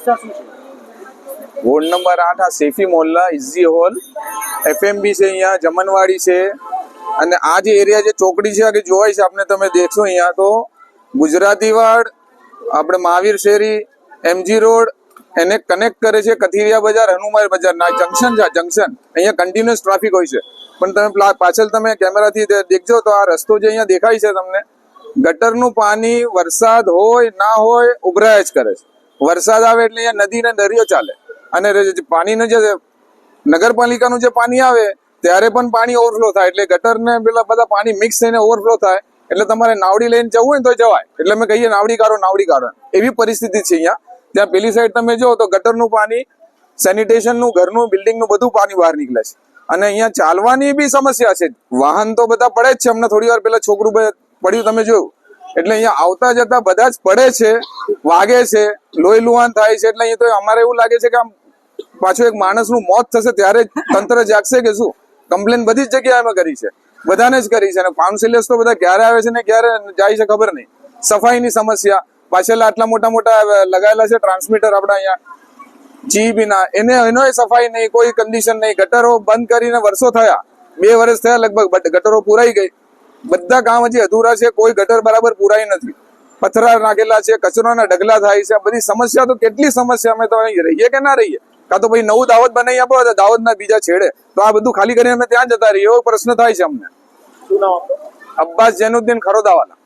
સમસ્યા શું છે? वोर्ड नंबर 8 आ सेफी मोहल्ला इजी हॉल एफएमबी છે, અહીંયા જમનવાડી છે અને આ જે એરિયા જે ચોકડી છે કે જોવાય છે આપણે, તમે દેખશો અહીંયા તો ગુજરાતીવાડ, આપણે મહાવીર શેરી, એમજી રોડ એને કનેક્ટ કરે છે કથિરિયા બજાર, હનુમાન બજાર ના જંકશન છે. જંકશન અહીંયા કન્ટિન્યુઅસ ટ્રાફિક હોય છે, પણ તમે પાછળ તમે કેમેરાથી દેખજો તો આ રસ્તો જે અહીંયા દેખાય છે તમને, ગટરનું પાણી વરસાદ હોય ના હોય ઉભરાય જ કરે છે. વરસાદ આવે એટલે અહીંયા નદી ને દરિયો ચાલે અને પાણીનું જે નગરપાલિકાનું જે પાણી આવે ત્યારે પણ પાણી ઓવરફ્લો થાય, એટલે ગટર ને પેલા બધા પાણી મિક્સ થઈને ઓવરફ્લો થાય, એટલે તમારે નાવડી લઈને જવું હોય ને તો જવાય. એટલે અમે કહીએ નાવડી કાઢો એવી પરિસ્થિતિ છે અહીંયા. ત્યાં પેલી સાઈડ તમે જો તો ગટરનું પાણી, સેનિટેશનનું, ઘરનું, બિલ્ડિંગનું બધું પાણી બહાર નીકળે છે અને અહીંયા ચાલવાની બી સમસ્યા છે. વાહન તો બધા પડે જ છે. અમને થોડી વાર પેલા છોકરું પડ્યું તમે જોયું, એટલે અહીંયા આવતા જતા બધા જ પડે છે, વાગે છે, લોહી લુહાન થાય છે. એટલે અહીંયા તો અમારે એવું લાગે છે કે આમ પાછું એક માણસનું મોત થશે ત્યારે તંત્ર જાગશે કે શું. કમ્પ્લેન બધી જ જગ્યાએ અમે કરી છે, બધાને જ કરી છે અને કાઉન્સિલર્સ તો બધા ક્યારે આવે છે ને ક્યારે જાય છે ખબર નહીં. સફાઈની સમસ્યા, પાછળ આટલા મોટા લગાયેલા છે ટ્રાન્સમીટર આપણા અહીંયા જીબીના, એનો સફાઈ નહીં, કોઈ કન્ડિશન નહીં. ગટરો બંધ કરીને વર્ષો થયા, 2 વર્ષ થયા લગભગ, ગટરો પૂરાઈ ગઈ, બધા કામ હજી અધૂરા છે, કોઈ ગટર બરાબર પૂરાઈ નથી. પથરા નાખેલા છે, કચરાના ઢગલા થાય છે. બધી સમસ્યા તો કેટલી સમસ્યા, અમે તો અહીં રહીએ કે ના રહીએ, કાં તો ભાઈ નવું દાવત બનાવી આપો, દાવતના બીજા છેડે તો આ બધું ખાલી કરીને અમે ત્યાં જતા રહીએ, એવો પ્રશ્ન થાય છે અમને. શું નામ આપનું? અબ્બાસ જૈનુદ્દીન ખરોદાવાલા.